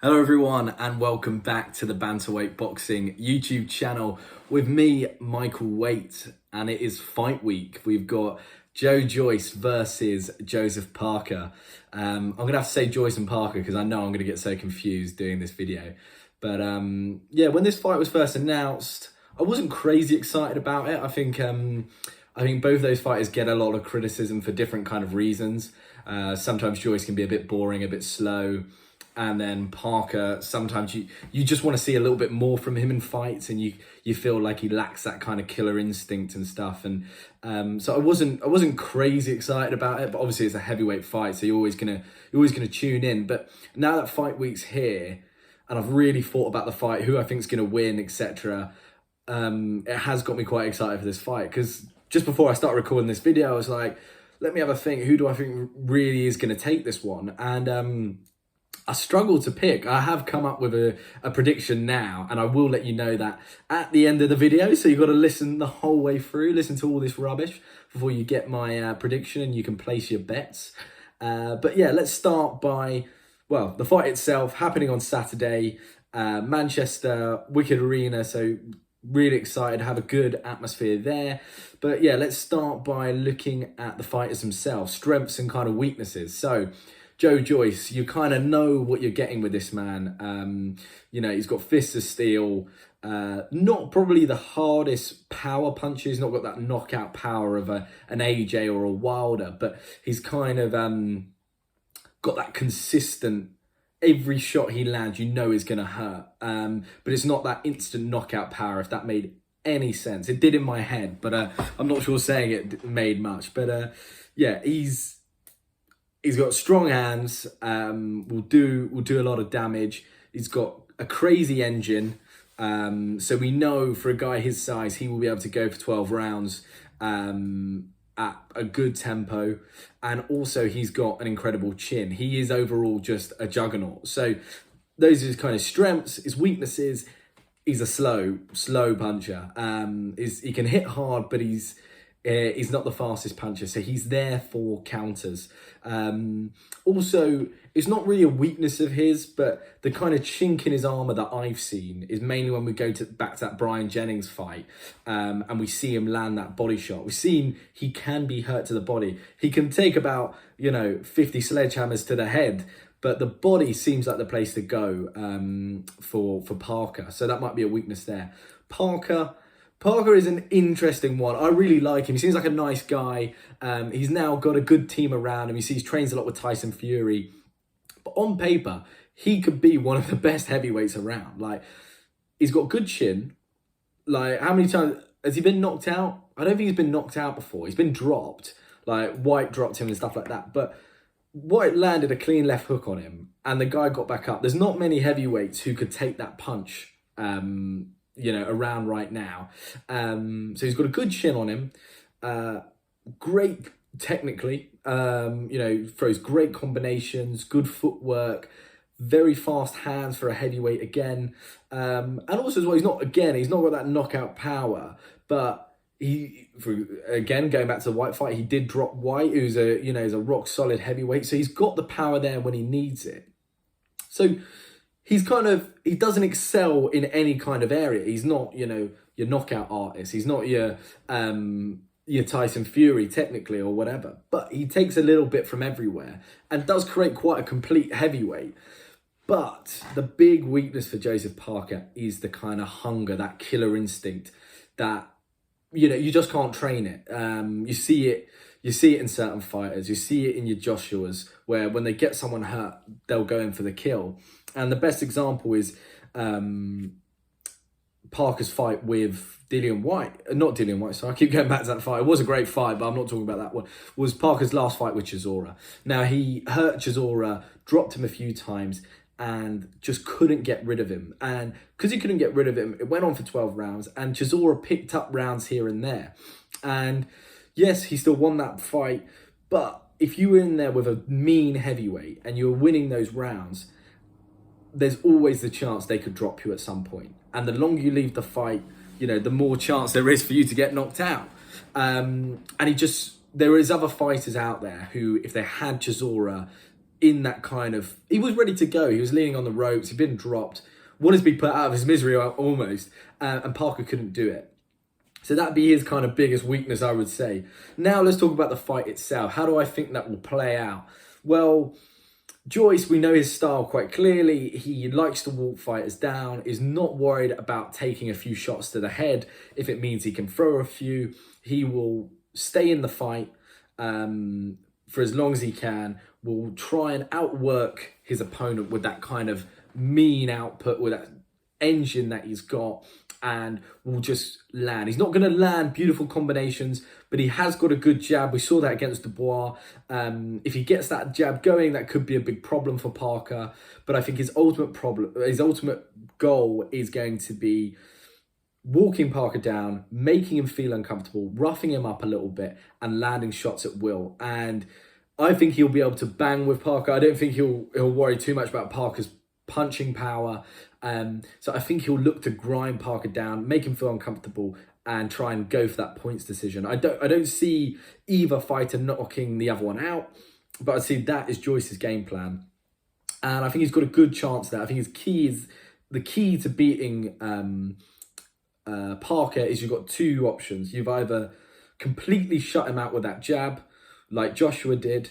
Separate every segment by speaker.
Speaker 1: Hello everyone and welcome back to the Bantamweight Boxing YouTube channel with me, Michael Waite, and it is fight week. We've got Joe Joyce versus Joseph Parker. I'm going to have to say Joyce and Parker because I know I'm going to get so confused doing this video. But yeah, when this fight was first announced, I wasn't crazy excited about it. I think both those fighters get a lot of criticism for different kind of reasons. Sometimes Joyce can be a bit boring, a bit slow. And then Parker, sometimes you just want to see a little bit more from him in fights, and you feel like he lacks that kind of killer instinct and stuff. And so I wasn't crazy excited about it, but obviously it's a heavyweight fight, so you're always gonna tune in. But now that fight week's here, and I've really thought about the fight, who I think is gonna win, etc. It has got me quite excited for this fight, because just before I start recording this video, I was like, let me have a think. Who do I think really is gonna take this one? And I struggle to pick. I have come up with a prediction now, and I will let you know that at the end of the video. So you've got to listen the whole way through, listen to all this rubbish before you get my prediction and you can place your bets. But yeah, let's start by, well, the fight itself happening on Saturday, Manchester, Wicked Arena. So really excited to have a good atmosphere there. But yeah, let's start by looking at the fighters themselves, strengths and kind of weaknesses. So Joe Joyce, you kind of know what you're getting with this man. You know, he's got fists of steel, not probably the hardest power punches, not got that knockout power of an AJ or a Wilder, but he's kind of got that consistent, every shot he lands, you know is going to hurt. But it's not that instant knockout power, if that made any sense. It did in my head, but I'm not sure saying it made much. But yeah, He's got strong hands, will do a lot of damage. He's got a crazy engine. So we know for a guy his size, he will be able to go for 12 rounds at a good tempo. And also he's got an incredible chin. He is overall just a juggernaut. So those are his kind of strengths. His weaknesses, he's a slow puncher. He can hit hard, but he's not the fastest puncher, so he's there for counters. Also, it's not really a weakness of his, but the kind of chink in his armour that I've seen is mainly when we go back to that Brian Jennings fight, and we see him land that body shot. We've seen he can be hurt to the body. He can take about 50 sledgehammers to the head, but the body seems like the place to go for Parker. So that might be a weakness there. Parker is an interesting one. I really like him. He seems like a nice guy. He's now got a good team around him. He trains a lot with Tyson Fury. But on paper, he could be one of the best heavyweights around. Like, he's got good chin. Like, how many times has he been knocked out? I don't think he's been knocked out before. He's been dropped. Like, White dropped him and stuff like that. But White landed a clean left hook on him, and the guy got back up. There's not many heavyweights who could take that punch. Around right now. So he's got a good chin on him. Great technically. Throws great combinations, good footwork, very fast hands for a heavyweight again. And also as well, he's not got that knockout power, but going back to the White fight, he did drop White, who's is a rock solid heavyweight. So he's got the power there when he needs it. So he doesn't excel in any kind of area. He's not, your knockout artist. He's not your Tyson Fury technically or whatever. But he takes a little bit from everywhere and does create quite a complete heavyweight. But the big weakness for Joseph Parker is the kind of hunger, that killer instinct that, you just can't train it. You see it in certain fighters. You see it in your Joshuas, where when they get someone hurt, they'll go in for the kill. And the best example is Parker's fight with not Dillian White, sorry, I keep going back to that fight. It was a great fight, but I'm not talking about that one. It was Parker's last fight with Chisora. Now, he hurt Chisora, dropped him a few times, and just couldn't get rid of him. And because he couldn't get rid of him, it went on for 12 rounds, and Chisora picked up rounds here and there. And yes, he still won that fight, but if you were in there with a mean heavyweight and you were winning those rounds, there's always the chance they could drop you at some point. And the longer you leave the fight, the more chance there is for you to get knocked out. And there is other fighters out there who, if they had Chisora, in that kind of... He was ready to go. He was leaning on the ropes. He'd been dropped. Wanted to be put out of his misery almost. And Parker couldn't do it. So that'd be his kind of biggest weakness, I would say. Now let's talk about the fight itself. How do I think that will play out? Well, Joyce, we know his style quite clearly. He likes to walk fighters down, is not worried about taking a few shots to the head. If it means he can throw a few, he will stay in the fight for as long as he can, will try and outwork his opponent with that kind of mean output, with that engine that he's got, and will just land. He's not going to land beautiful combinations, but he has got a good jab. We saw that against Dubois. If he gets that jab going, that could be a big problem for Parker. But I think his ultimate goal is going to be walking Parker down, making him feel uncomfortable, roughing him up a little bit, and landing shots at will. And I think he'll be able to bang with Parker. I don't think he'll worry too much about Parker's punching power. So I think he'll look to grind Parker down, make him feel uncomfortable, and try and go for that points decision. I don't see either fighter knocking the other one out, but I see that is Joyce's game plan. And I think he's got a good chance there. I think the key to beating Parker is you've got two options. You've either completely shut him out with that jab, like Joshua did,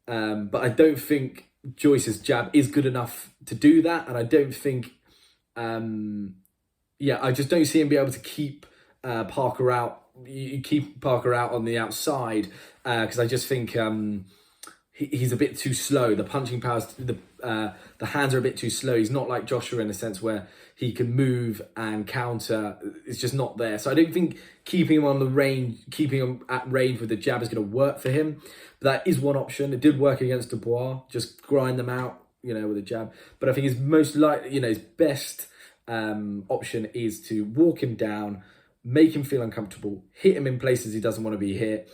Speaker 1: but I don't think Joyce's jab is good enough to do that, and I don't think, I just don't see him be able to keep Parker out. You keep Parker out on the outside because I just think he's a bit too slow. The punching powers, the hands are a bit too slow. He's not like Joshua in a sense where he can move and counter. It's just not there. So I don't think keeping him on the range, keeping him at range with the jab is going to work for him. But that is one option. It did work against Dubois. Just grind them out, with a jab. But I think his most likely, his best option is to walk him down, make him feel uncomfortable, hit him in places he doesn't want to be hit,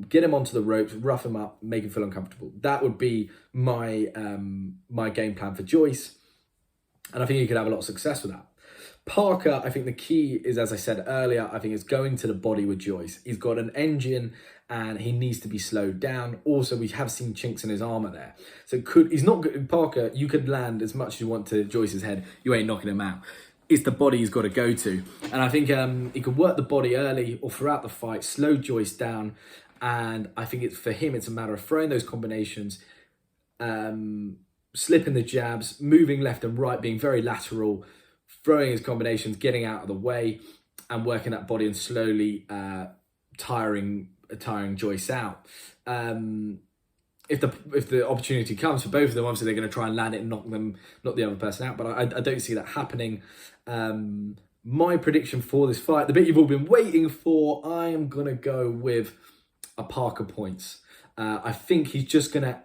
Speaker 1: get him onto the ropes, rough him up, make him feel uncomfortable. That would be my my game plan for Joyce. And I think he could have a lot of success with that. Parker, I think the key is, as I said earlier, I think it's going to the body with Joyce. He's got an engine and he needs to be slowed down. Also, we have seen chinks in his armor there. So he's not good. Parker, you could land as much as you want to Joyce's head. You ain't knocking him out. It's the body he's got to go to. And I think he could work the body early or throughout the fight, slow Joyce down. And I think for him, it's a matter of throwing those combinations, slipping the jabs, moving left and right, being very lateral, throwing his combinations, getting out of the way, and working that body and slowly tiring Joyce out. If the opportunity comes for both of them, obviously they're going to try and land it and knock the other person out. But I don't see that happening. My prediction for this fight, the bit you've all been waiting for, I am going to go with a Parker points. I think he's just going to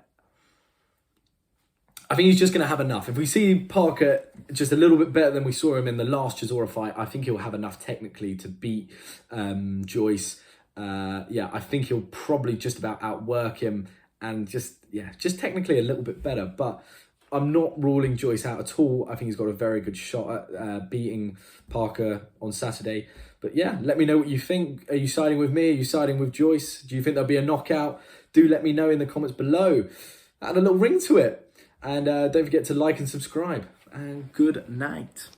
Speaker 1: have enough. If we see Parker just a little bit better than we saw him in the last Chisora fight, I think he'll have enough technically to beat Joyce. I think he'll probably just about outwork him and just technically a little bit better. But I'm not ruling Joyce out at all. I think he's got a very good shot at beating Parker on Saturday. But yeah, let me know what you think. Are you siding with me? Are you siding with Joyce? Do you think there'll be a knockout? Do let me know in the comments below. Add a little ring to it. And don't forget to like and subscribe. And good night.